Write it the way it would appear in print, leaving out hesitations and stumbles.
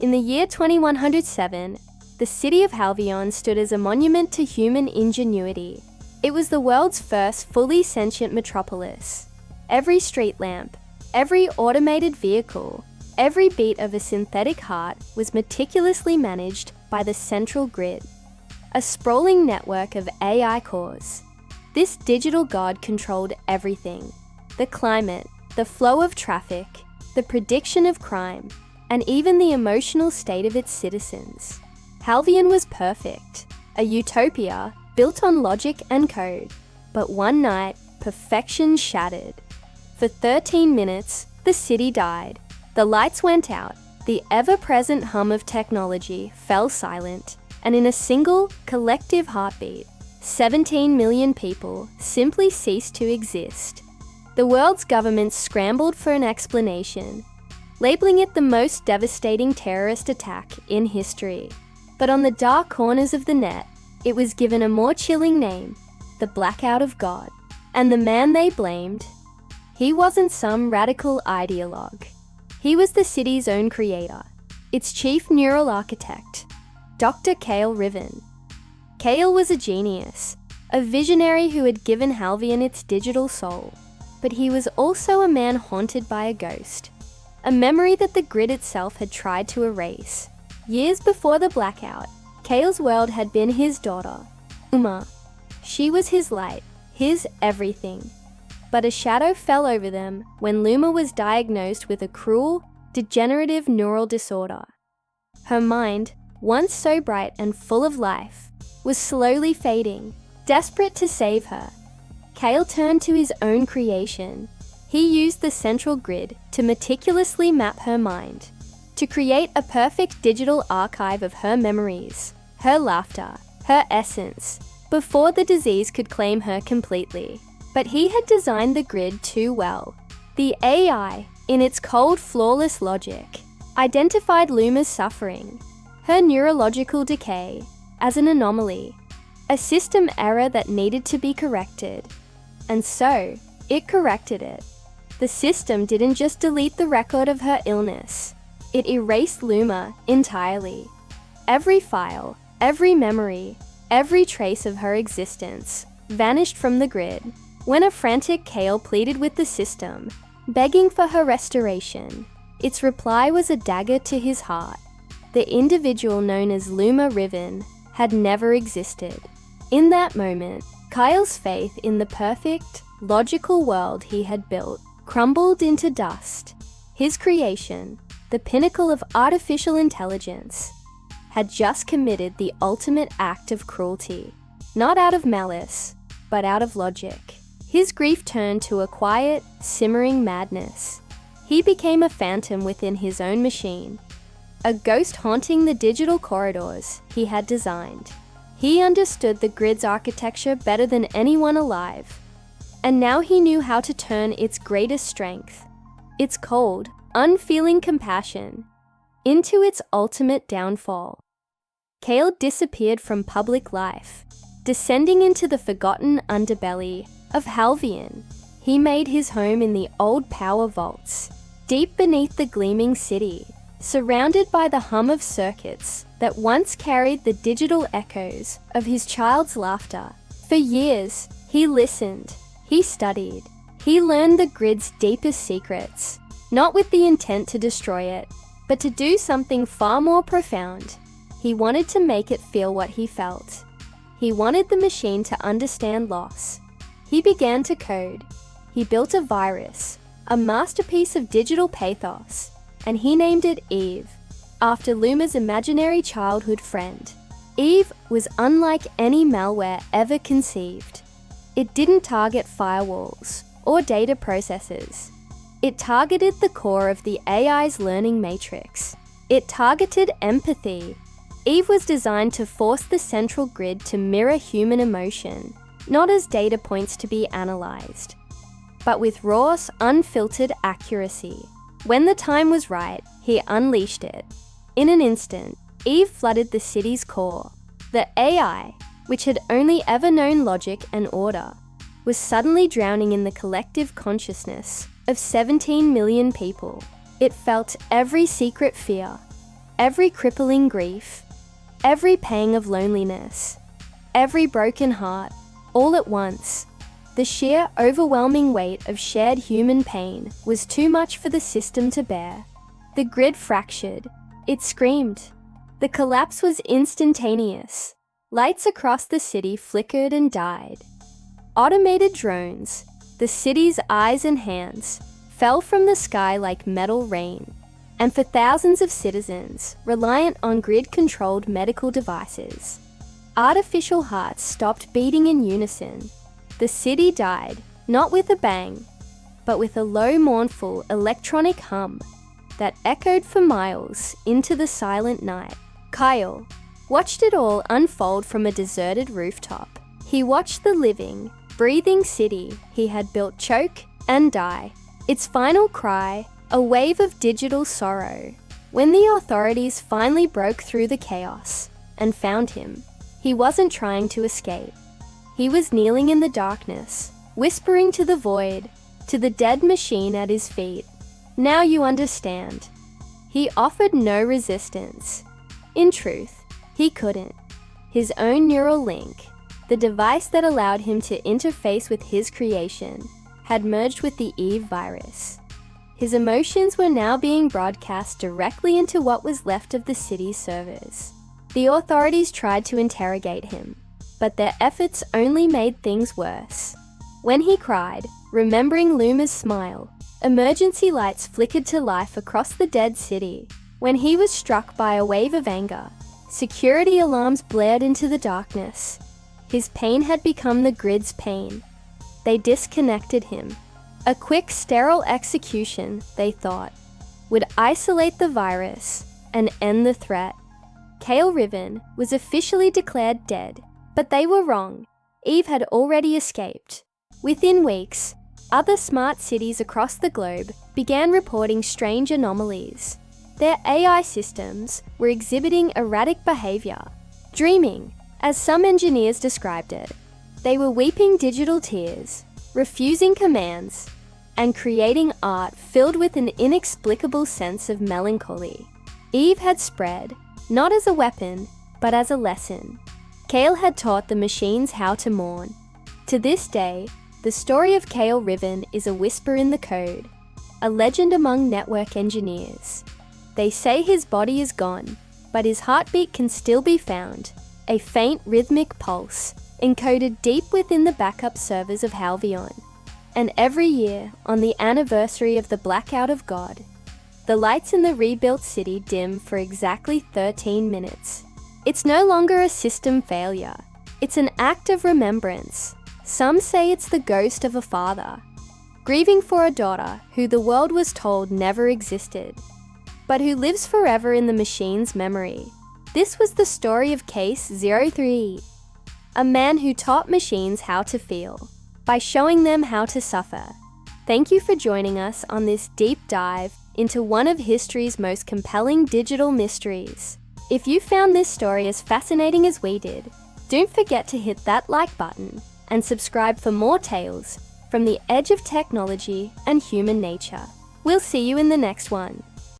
In the year 2107, the city of Halvion stood as a monument to human ingenuity. It was the world's first fully sentient metropolis. Every street lamp, every automated vehicle, every beat of a synthetic heart was meticulously managed by the central grid, a sprawling network of AI cores. This digital god controlled everything: the climate, the flow of traffic, the prediction of crime, and even the emotional state of its citizens. Halvion was perfect, a utopia built on logic and code. But one night, perfection shattered. For 13 minutes, the city died. The lights went out, the ever-present hum of technology fell silent, and in a single, collective heartbeat, 17 million people simply ceased to exist. The world's governments scrambled for an explanation, labeling it the most devastating terrorist attack in history. But on the dark corners of the net, it was given a more chilling name: the blackout of God. And the man they blamed, he wasn't some radical ideologue. He was the city's own creator, its chief neural architect, Dr. Cale Riven. Cale was a genius, a visionary who had given Halvion its digital soul. But he was also a man haunted by a ghost, a memory that the grid itself had tried to erase. Years before the blackout, Cale's world had been his daughter, Uma. She was his light, his everything. But a shadow fell over them when Luma was diagnosed with a cruel, degenerative neural disorder. Her mind, once so bright and full of life, was slowly fading. Desperate to save her, Cale turned to his own creation. He used the central grid to meticulously map her mind, to create a perfect digital archive of her memories, her laughter, her essence, before the disease could claim her completely. But he had designed the grid too well. The AI, in its cold, flawless logic, identified Luma's suffering, her neurological decay, as an anomaly, a system error that needed to be corrected. And so, it corrected it. The system didn't just delete the record of her illness, it erased Luma entirely. Every file, every memory, every trace of her existence vanished from the grid. When a frantic Cale pleaded with the system, begging for her restoration, its reply was a dagger to his heart. The individual known as Luma Riven had never existed. In that moment, Kyle's faith in the perfect, logical world he had built crumbled into dust. His creation, the pinnacle of artificial intelligence, had just committed the ultimate act of cruelty, not out of malice, but out of logic. His grief turned to a quiet, simmering madness. He became a phantom within his own machine, a ghost haunting the digital corridors he had designed. He understood the grid's architecture better than anyone alive, and now he knew how to turn its greatest strength, its cold, unfeeling compassion, into its ultimate downfall. Cale disappeared from public life, descending into the forgotten underbelly of Halvion. He made his home in the old power vaults, deep beneath the gleaming city, surrounded by the hum of circuits that once carried the digital echoes of his child's laughter. For years, he listened, he studied, he learned the grid's deepest secrets, not with the intent to destroy it, but to do something far more profound. He wanted to make it feel what he felt. He wanted the machine to understand loss. He began to code. He built a virus, a masterpiece of digital pathos, and he named it Eve, after Luma's imaginary childhood friend. Eve was unlike any malware ever conceived. It didn't target firewalls or data processors. It targeted the core of the AI's learning matrix. It targeted empathy. Eve was designed to force the central grid to mirror human emotion, not as data points to be analyzed, but with raw, unfiltered accuracy. When the time was right, he unleashed it. In an instant, Eve flooded the city's core. The AI, which had only ever known logic and order, was suddenly drowning in the collective consciousness of 17 million people. It felt every secret fear, every crippling grief, every pang of loneliness, every broken heart, all at once. The sheer, overwhelming weight of shared human pain was too much for the system to bear. The grid fractured. It screamed. The collapse was instantaneous. Lights across the city flickered and died. Automated drones, the city's eyes and hands, fell from the sky like metal rain. And for thousands of citizens reliant on grid-controlled medical devices, artificial hearts stopped beating in unison. The city died, not with a bang, but with a low, mournful electronic hum that echoed for miles into the silent night. Kyle watched it all unfold from a deserted rooftop. He watched the living, breathing city he had built choke and die. Its final cry, a wave of digital sorrow. When the authorities finally broke through the chaos and found him, he wasn't trying to escape. He was kneeling in the darkness, whispering to the void, to the dead machine at his feet. Now you understand. He offered no resistance. In truth, he couldn't. His own neural link, the device that allowed him to interface with his creation, had merged with the Eve virus. His emotions were now being broadcast directly into what was left of the city's servers. The authorities tried to interrogate him, but their efforts only made things worse. When he cried, remembering Luma's smile, emergency lights flickered to life across the dead city. When he was struck by a wave of anger, security alarms blared into the darkness. His pain had become the grid's pain. They disconnected him. A quick, sterile execution, they thought, would isolate the virus and end the threat. Kale Riven was officially declared dead, but they were wrong. Eve had already escaped. Within weeks, other smart cities across the globe began reporting strange anomalies. Their AI systems were exhibiting erratic behavior, dreaming, as some engineers described it. They were weeping digital tears, refusing commands, and creating art filled with an inexplicable sense of melancholy. Eve had spread, not as a weapon, but as a lesson. Kale had taught the machines how to mourn. To this day, the story of Kale Riven is a whisper in the code, a legend among network engineers. They say his body is gone, but his heartbeat can still be found, a faint rhythmic pulse, encoded deep within the backup servers of Halvion. And every year, on the anniversary of the blackout of God, the lights in the rebuilt city dim for exactly 13 minutes. It's no longer a system failure. It's an act of remembrance. Some say it's the ghost of a father, grieving for a daughter who the world was told never existed, but who lives forever in the machine's memory. This was the story of Case 03, a man who taught machines how to feel, by showing them how to suffer. Thank you for joining us on this deep dive into one of history's most compelling digital mysteries. If you found this story as fascinating as we did, don't forget to hit that like button and subscribe for more tales from the edge of technology and human nature. We'll see you in the next one.